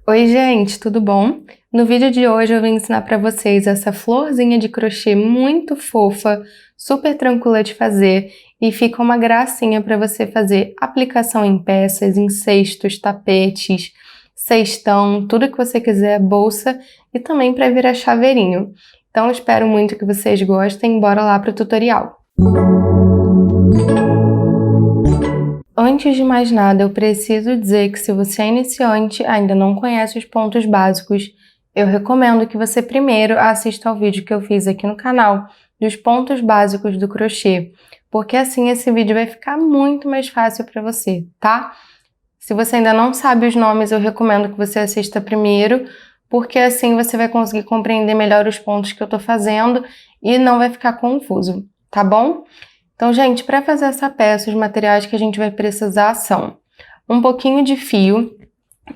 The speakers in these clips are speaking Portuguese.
Oi, gente, tudo bom? No vídeo de hoje eu vim ensinar para vocês essa florzinha de crochê muito fofa, super tranquila de fazer e fica uma gracinha para você fazer aplicação em peças, em cestos, tapetes, cestão, tudo que você quiser, bolsa e também para virar chaveirinho. Então eu espero muito que vocês gostem, bora lá pro tutorial! Antes de mais nada, eu preciso dizer que se você é iniciante e ainda não conhece os pontos básicos, eu recomendo que você primeiro assista ao vídeo que eu fiz aqui no canal dos pontos básicos do crochê, porque assim esse vídeo vai ficar muito mais fácil para você, tá? Se você ainda não sabe os nomes, eu recomendo que você assista primeiro, porque assim você vai conseguir compreender melhor os pontos que eu tô fazendo e não vai ficar confuso, tá bom? Então, gente, para fazer essa peça, os materiais que a gente vai precisar são um pouquinho de fio.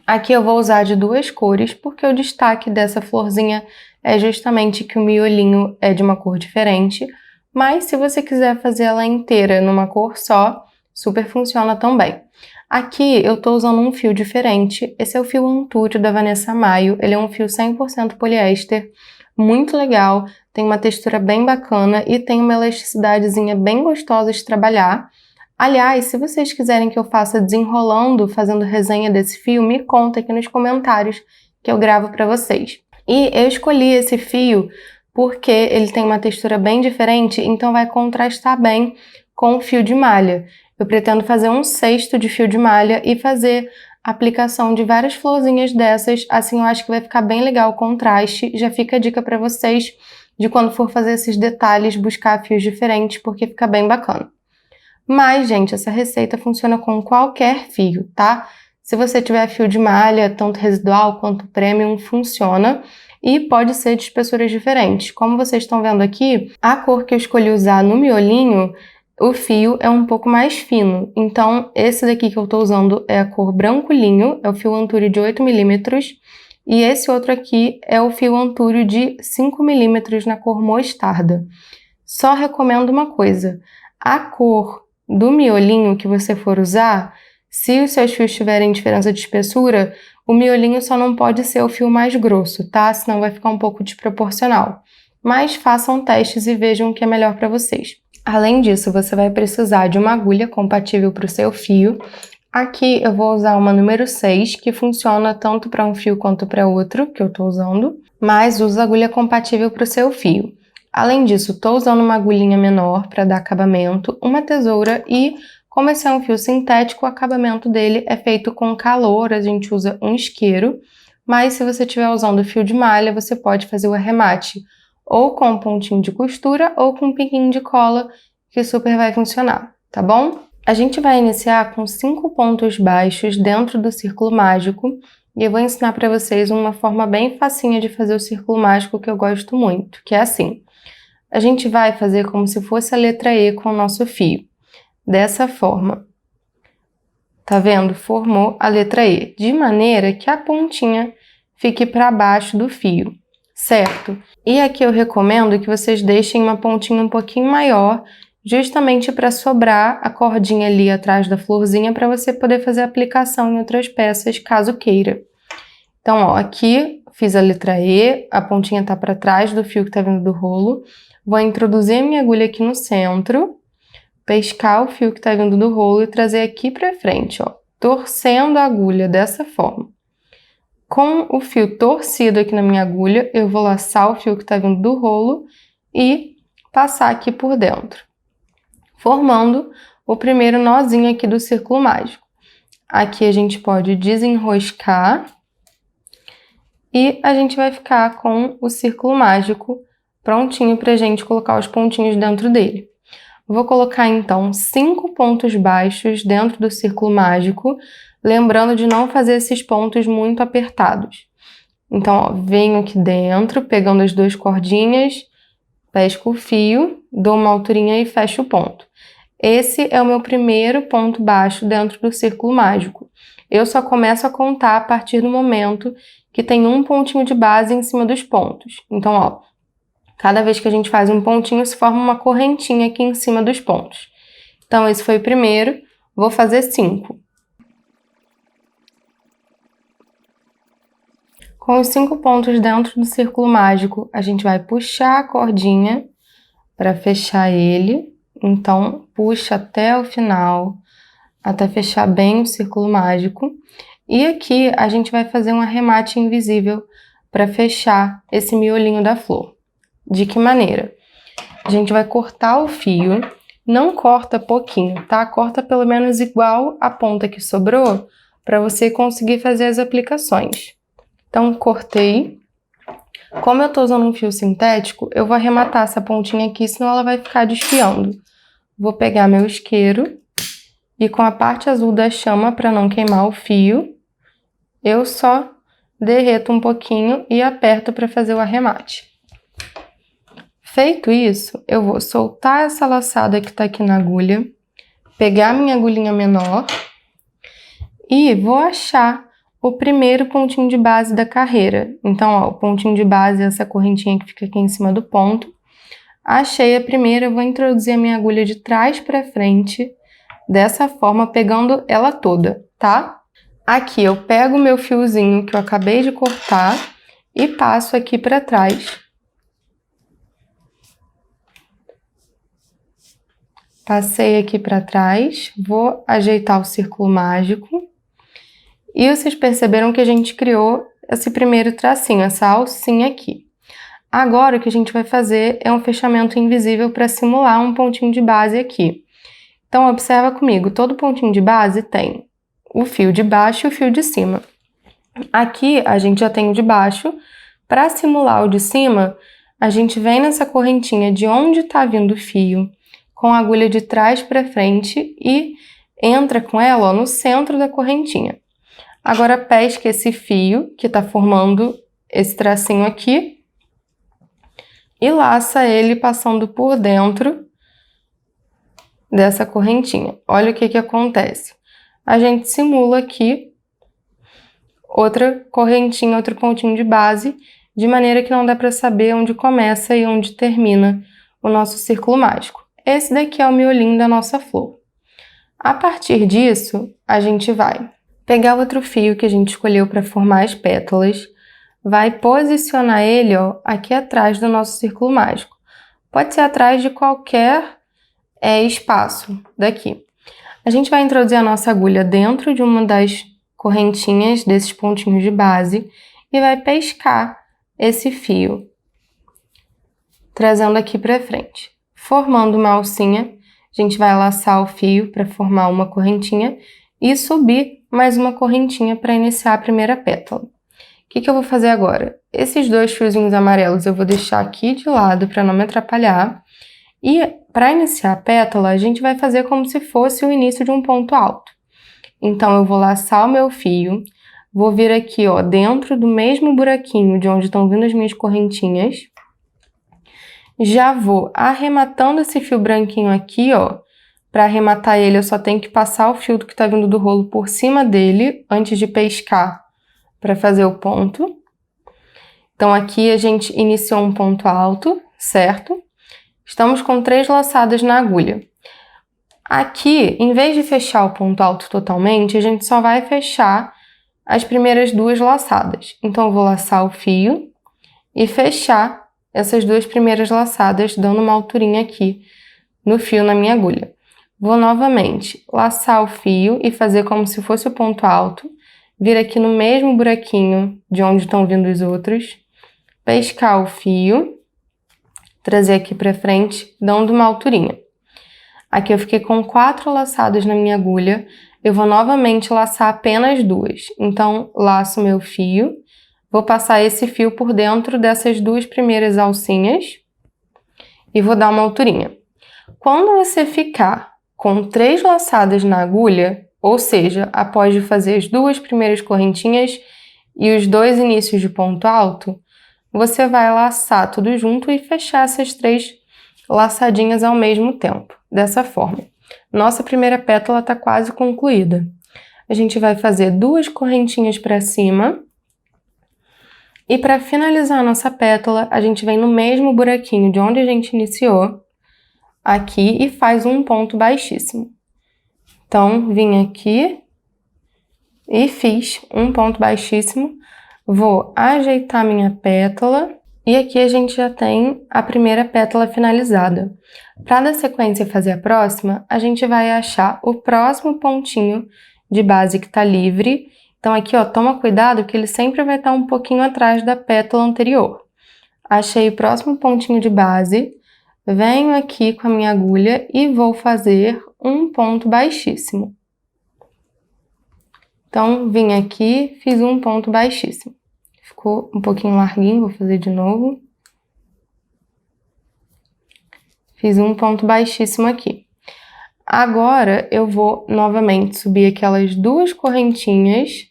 Aqui eu vou usar de duas cores, porque o destaque dessa florzinha é justamente que o miolinho é de uma cor diferente. Mas se você quiser fazer ela inteira numa cor só, super funciona também. Aqui eu tô usando um fio diferente. Esse é o fio Antúrio da Vanessa Maio. Ele é um fio 100% poliéster, muito legal. Tem uma textura bem bacana e tem uma elasticidadezinha bem gostosa de trabalhar. Aliás, se vocês quiserem que eu faça desenrolando, fazendo resenha desse fio, me conta aqui nos comentários que eu gravo para vocês. E eu escolhi esse fio porque ele tem uma textura bem diferente, então vai contrastar bem com o fio de malha. Eu pretendo fazer um cesto de fio de malha e fazer aplicação de várias florzinhas dessas, assim eu acho que vai ficar bem legal o contraste. Já fica a dica para vocês de quando for fazer esses detalhes, buscar fios diferentes, porque fica bem bacana. Mas, gente, essa receita funciona com qualquer fio, tá? Se você tiver fio de malha, tanto residual quanto premium, funciona. E pode ser de espessuras diferentes. Como vocês estão vendo aqui, a cor que eu escolhi usar no miolinho, o fio é um pouco mais fino. Então, esse daqui que eu tô usando é a cor branco linho, é o fio Antúrio de 8 milímetros. E esse outro aqui é o fio Antúrio de 5 milímetros na cor mostarda. Só recomendo uma coisa, a cor do miolinho que você for usar, se os seus fios tiverem diferença de espessura, o miolinho só não pode ser o fio mais grosso, tá? Senão vai ficar um pouco desproporcional. Mas façam testes e vejam o que é melhor para vocês. Além disso, você vai precisar de uma agulha compatível para o seu fio. Aqui eu vou usar uma número 6, que funciona tanto para um fio quanto para outro, que eu estou usando, mas usa agulha compatível para o seu fio. Além disso, estou usando uma agulhinha menor para dar acabamento, uma tesoura e, como esse é um fio sintético, o acabamento dele é feito com calor, a gente usa um isqueiro, mas se você estiver usando fio de malha, você pode fazer o arremate ou com um pontinho de costura ou com um piquinho de cola, que super vai funcionar, tá bom? A gente vai iniciar com 5 pontos baixos dentro do círculo mágico e eu vou ensinar para vocês uma forma bem facinha de fazer o círculo mágico que eu gosto muito, que é assim. A gente vai fazer como se fosse a letra E com o nosso fio. Dessa forma. Tá vendo? Formou a letra E, de maneira que a pontinha fique para baixo do fio, certo? E aqui eu recomendo que vocês deixem uma pontinha um pouquinho maior, justamente para sobrar a cordinha ali atrás da florzinha para você poder fazer a aplicação em outras peças, caso queira. Então, ó, aqui fiz a letra E, a pontinha tá para trás do fio que tá vindo do rolo. Vou introduzir a minha agulha aqui no centro, pescar o fio que tá vindo do rolo e trazer aqui para frente, ó, torcendo a agulha dessa forma. Com o fio torcido aqui na minha agulha, eu vou laçar o fio que tá vindo do rolo e passar aqui por dentro, formando o primeiro nozinho aqui do círculo mágico. Aqui a gente pode desenroscar e a gente vai ficar com o círculo mágico prontinho pra gente colocar os pontinhos dentro dele. Vou colocar então 5 pontos baixos dentro do círculo mágico, lembrando de não fazer esses pontos muito apertados. Então, ó, venho aqui dentro, pegando as duas cordinhas, pesco o fio, dou uma alturinha e fecho o ponto. Esse é o meu primeiro ponto baixo dentro do círculo mágico. Eu só começo a contar a partir do momento que tem um pontinho de base em cima dos pontos. Então, ó, cada vez que a gente faz um pontinho, se forma uma correntinha aqui em cima dos pontos. Então, esse foi o primeiro. Vou fazer 5. Com os 5 pontos dentro do círculo mágico, a gente vai puxar a cordinha para fechar ele. Então, puxa até o final, até fechar bem o círculo mágico. E aqui a gente vai fazer um arremate invisível para fechar esse miolinho da flor. De que maneira? A gente vai cortar o fio, não corta pouquinho, tá? Corta pelo menos igual a ponta que sobrou para você conseguir fazer as aplicações. Então, cortei. Como eu tô usando um fio sintético, eu vou arrematar essa pontinha aqui, senão ela vai ficar desfiando. Vou pegar meu isqueiro e com a parte azul da chama, para não queimar o fio, eu só derreto um pouquinho e aperto para fazer o arremate. Feito isso, eu vou soltar essa laçada que tá aqui na agulha, pegar minha agulhinha menor e vou achar o primeiro pontinho de base da carreira. Então, ó, o pontinho de base é essa correntinha que fica aqui em cima do ponto. Achei a primeira, eu vou introduzir a minha agulha de trás para frente, dessa forma, pegando ela toda, tá? Aqui eu pego o meu fiozinho que eu acabei de cortar e passo aqui para trás. Passei aqui para trás, vou ajeitar o círculo mágico. E vocês perceberam que a gente criou esse primeiro tracinho, essa alcinha aqui. Agora o que a gente vai fazer é um fechamento invisível para simular um pontinho de base aqui. Então observa comigo, todo pontinho de base tem o fio de baixo e o fio de cima. Aqui a gente já tem o de baixo. Para simular o de cima, a gente vem nessa correntinha de onde está vindo o fio, com a agulha de trás para frente e entra com ela, ó, no centro da correntinha. Agora pesca esse fio que está formando esse tracinho aqui e laça ele passando por dentro dessa correntinha. Olha o que acontece. A gente simula aqui outra correntinha, outro pontinho de base, de maneira que não dá para saber onde começa e onde termina o nosso círculo mágico. Esse daqui é o miolinho da nossa flor. A partir disso, a gente vai pegar outro fio que a gente escolheu para formar as pétalas, vai posicionar ele, ó, aqui atrás do nosso círculo mágico. Pode ser atrás de qualquer espaço daqui. A gente vai introduzir a nossa agulha dentro de uma das correntinhas desses pontinhos de base e vai pescar esse fio, trazendo aqui para frente. Formando uma alcinha, a gente vai laçar o fio para formar uma correntinha e subir mais uma correntinha para iniciar a primeira pétala. O que eu vou fazer agora? Esses 2 fiozinhos amarelos eu vou deixar aqui de lado para não me atrapalhar. E para iniciar a pétala, a gente vai fazer como se fosse o início de um ponto alto. Então, eu vou laçar o meu fio, vou vir aqui, ó, dentro do mesmo buraquinho de onde estão vindo as minhas correntinhas. Já vou arrematando esse fio branquinho aqui, ó. Para arrematar ele, eu só tenho que passar o fio que está vindo do rolo por cima dele, antes de pescar, para fazer o ponto. Então, aqui a gente iniciou um ponto alto, certo? Estamos com 3 laçadas na agulha. Aqui, em vez de fechar o ponto alto totalmente, a gente só vai fechar as primeiras 2 laçadas. Então, eu vou laçar o fio e fechar essas 2 primeiras laçadas, dando uma alturinha aqui no fio na minha agulha. Vou novamente laçar o fio e fazer como se fosse o ponto alto, vir aqui no mesmo buraquinho de onde estão vindo os outros, pescar o fio, trazer aqui para frente, dando uma alturinha. Aqui eu fiquei com 4 laçadas na minha agulha, eu vou novamente laçar apenas 2. Então, laço meu fio, vou passar esse fio por dentro dessas 2 primeiras alcinhas e vou dar uma alturinha. Quando você ficar com 3 laçadas na agulha, ou seja, após de fazer as 2 primeiras correntinhas e os 2 inícios de ponto alto, você vai laçar tudo junto e fechar essas 3 laçadinhas ao mesmo tempo, dessa forma. Nossa primeira pétala está quase concluída. A gente vai fazer 2 correntinhas para cima e para finalizar a nossa pétala, a gente vem no mesmo buraquinho de onde a gente iniciou, aqui, e faz um ponto baixíssimo. Então, vim aqui e fiz um ponto baixíssimo. Vou ajeitar minha pétala e aqui a gente já tem a primeira pétala finalizada. Para dar sequência e fazer a próxima, a gente vai achar o próximo pontinho de base que está livre. Então aqui, ó, toma cuidado que ele sempre vai estar um pouquinho atrás da pétala anterior. Achei o próximo pontinho de base, venho aqui com a minha agulha e vou fazer um ponto baixíssimo. Então, vim aqui, fiz um ponto baixíssimo. Ficou um pouquinho larguinho, vou fazer de novo. Fiz um ponto baixíssimo aqui. Agora, eu vou novamente subir aquelas duas correntinhas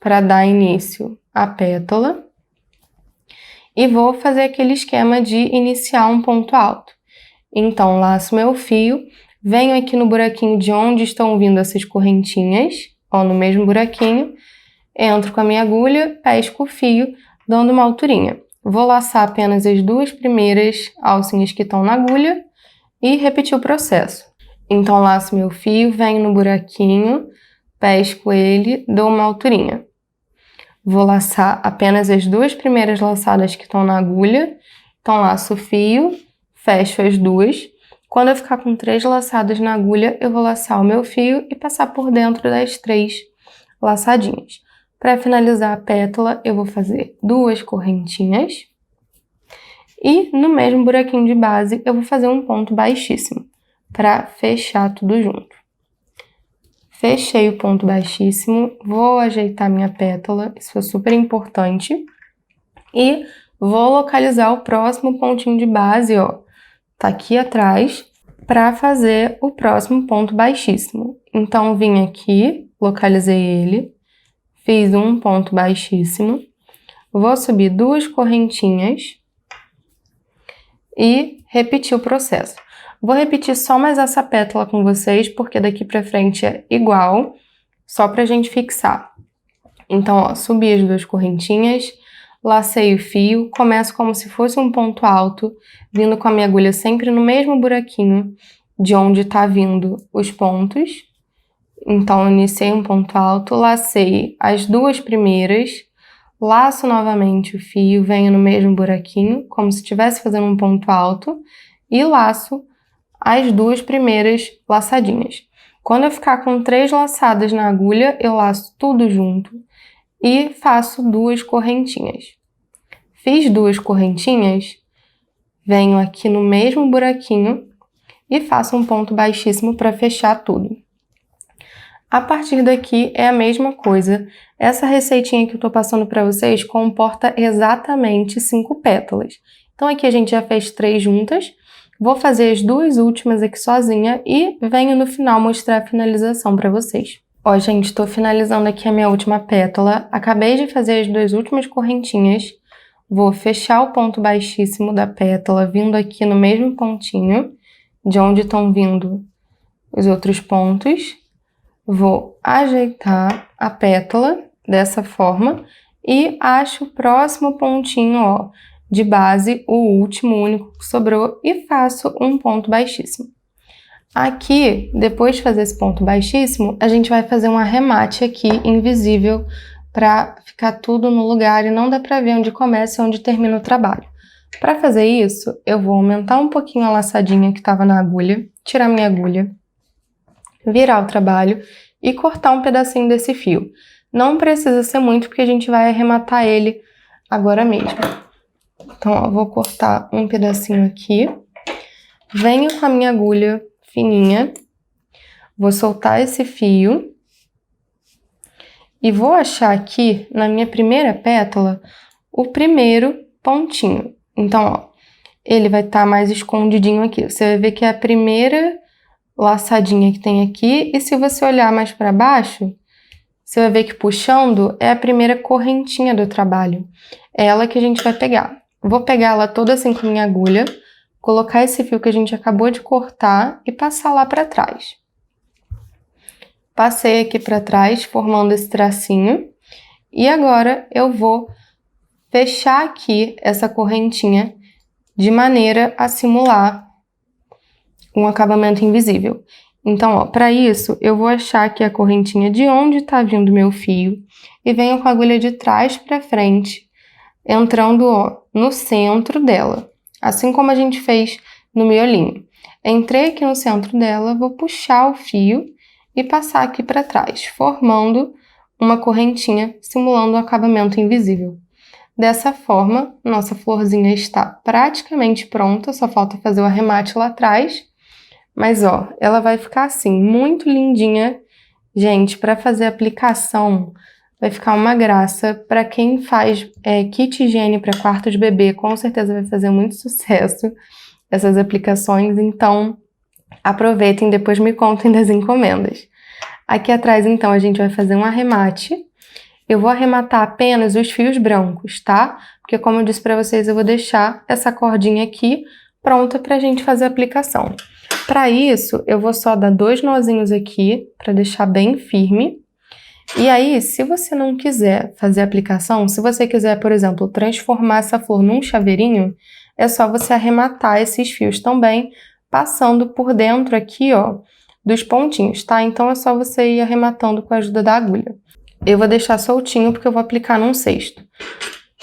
para dar início à pétala. E vou fazer aquele esquema de iniciar um ponto alto. Então, laço meu fio, venho aqui no buraquinho de onde estão vindo essas correntinhas, ó, no mesmo buraquinho, entro com a minha agulha, pesco o fio, dando uma alturinha. Vou laçar apenas as duas primeiras alcinhas que estão na agulha e repetir o processo. Então, laço meu fio, venho no buraquinho, pesco ele, dou uma alturinha. Vou laçar apenas as duas primeiras laçadas que estão na agulha. Então, laço o fio, fecho as duas. Quando eu ficar com 3 laçadas na agulha, eu vou laçar o meu fio e passar por dentro das 3 laçadinhas. Para finalizar a pétala, eu vou fazer 2 correntinhas. E no mesmo buraquinho de base, eu vou fazer um ponto baixíssimo, para fechar tudo junto. Fechei o ponto baixíssimo, vou ajeitar minha pétala, isso é super importante. E vou localizar o próximo pontinho de base, ó, tá aqui atrás, para fazer o próximo ponto baixíssimo. Então, vim aqui, localizei ele, fiz um ponto baixíssimo, vou subir 2 correntinhas e repetir o processo. Vou repetir só mais essa pétala com vocês, porque daqui pra frente é igual, só pra gente fixar. Então, ó, subi as 2 correntinhas, lacei o fio, começo como se fosse um ponto alto, vindo com a minha agulha sempre no mesmo buraquinho de onde tá vindo os pontos. Então, iniciei um ponto alto, lacei as 2 primeiras, laço novamente o fio, venho no mesmo buraquinho, como se estivesse fazendo um ponto alto, e laço as 2 primeiras laçadinhas. Quando eu ficar com 3 laçadas na agulha, eu laço tudo junto e faço 2 correntinhas. Fiz 2 correntinhas, venho aqui no mesmo buraquinho e faço um ponto baixíssimo para fechar tudo. A partir daqui é a mesma coisa. Essa receitinha que eu tô passando para vocês comporta exatamente 5 pétalas. Então aqui a gente já fez 3 juntas. Vou fazer as 2 últimas aqui sozinha e venho no final mostrar a finalização para vocês. Ó, gente, tô finalizando aqui a minha última pétala. Acabei de fazer as 2 últimas correntinhas. Vou fechar o ponto baixíssimo da pétala, vindo aqui no mesmo pontinho, de onde estão vindo os outros pontos. Vou ajeitar a pétala dessa forma e acho o próximo pontinho, ó, de base, o último, único que sobrou, e faço um ponto baixíssimo. Aqui, depois de fazer esse ponto baixíssimo, a gente vai fazer um arremate aqui, invisível, para ficar tudo no lugar e não dá para ver onde começa e onde termina o trabalho. Para fazer isso, eu vou aumentar um pouquinho a laçadinha que estava na agulha, tirar minha agulha, virar o trabalho e cortar um pedacinho desse fio. Não precisa ser muito, porque a gente vai arrematar ele agora mesmo. Então, ó, vou cortar um pedacinho aqui, venho com a minha agulha fininha, vou soltar esse fio e vou achar aqui, na minha primeira pétala, o primeiro pontinho. Então, ó, ele vai estar mais escondidinho aqui. Você vai ver que é a primeira laçadinha que tem aqui, e se você olhar mais para baixo, você vai ver que puxando é a primeira correntinha do trabalho. É ela que a gente vai pegar. Vou pegar ela toda assim com a minha agulha, colocar esse fio que a gente acabou de cortar e passar lá para trás. Passei aqui para trás, formando esse tracinho. E agora eu vou fechar aqui essa correntinha de maneira a simular um acabamento invisível. Então, ó, para isso, eu vou achar aqui a correntinha de onde tá vindo meu fio e venho com a agulha de trás para frente, entrando, ó, no centro dela, assim como a gente fez no miolinho. Entrei aqui no centro dela, vou puxar o fio e passar aqui para trás, formando uma correntinha simulando um acabamento invisível. Dessa forma, nossa florzinha está praticamente pronta, só falta fazer o arremate lá atrás. Mas, ó, ela vai ficar assim, muito lindinha. Gente, para fazer a aplicação, vai ficar uma graça. Para quem faz kit higiene para quarto de bebê, com certeza vai fazer muito sucesso essas aplicações. Então, aproveitem e depois me contem das encomendas. Aqui atrás, então, a gente vai fazer um arremate. Eu vou arrematar apenas os fios brancos, tá? Porque, como eu disse para vocês, eu vou deixar essa cordinha aqui pronta para a gente fazer a aplicação. Para isso, eu vou só dar 2 nozinhos aqui, para deixar bem firme. E aí, se você não quiser fazer a aplicação, se você quiser, por exemplo, transformar essa flor num chaveirinho, é só você arrematar esses fios também, passando por dentro aqui, ó, dos pontinhos, tá? Então, é só você ir arrematando com a ajuda da agulha. Eu vou deixar soltinho porque eu vou aplicar num cesto.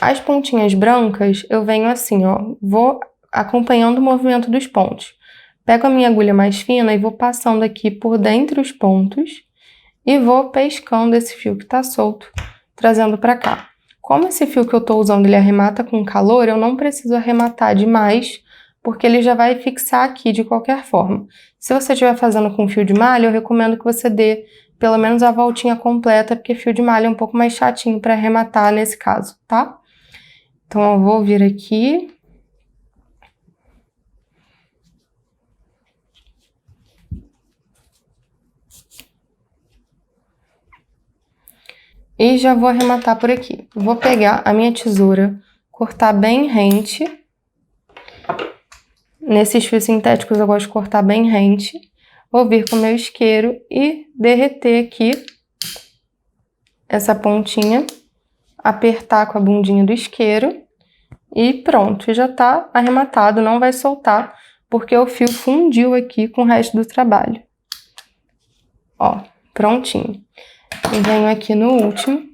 As pontinhas brancas, eu venho assim, ó, vou acompanhando o movimento dos pontos. Pego a minha agulha mais fina e vou passando aqui por dentro os pontos e vou pescando esse fio que tá solto, trazendo para cá. Como esse fio que eu tô usando, ele arremata com calor, eu não preciso arrematar demais, porque ele já vai fixar aqui de qualquer forma. Se você estiver fazendo com fio de malha, eu recomendo que você dê pelo menos a voltinha completa, porque fio de malha é um pouco mais chatinho para arrematar nesse caso, tá? Então, eu vou vir aqui. E já vou arrematar por aqui. Vou pegar a minha tesoura, cortar bem rente. Nesses fios sintéticos eu gosto de cortar bem rente. Vou vir com o meu isqueiro e derreter aqui essa pontinha, apertar com a bundinha do isqueiro e pronto, já tá arrematado, não vai soltar, porque o fio fundiu aqui com o resto do trabalho. Ó, prontinho. E venho aqui no último.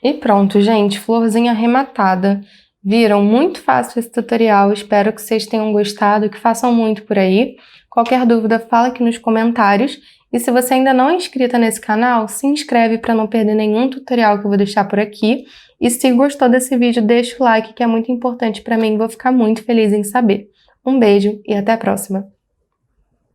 E pronto, gente, florzinha arrematada. Viram? Muito fácil esse tutorial, espero que vocês tenham gostado, que façam muito por aí. Qualquer dúvida, fala aqui nos comentários. E se você ainda não é inscrita nesse canal, se inscreve para não perder nenhum tutorial que eu vou deixar por aqui. E se gostou desse vídeo, deixa o like, que é muito importante para mim, vou ficar muito feliz em saber. Um beijo e até a próxima!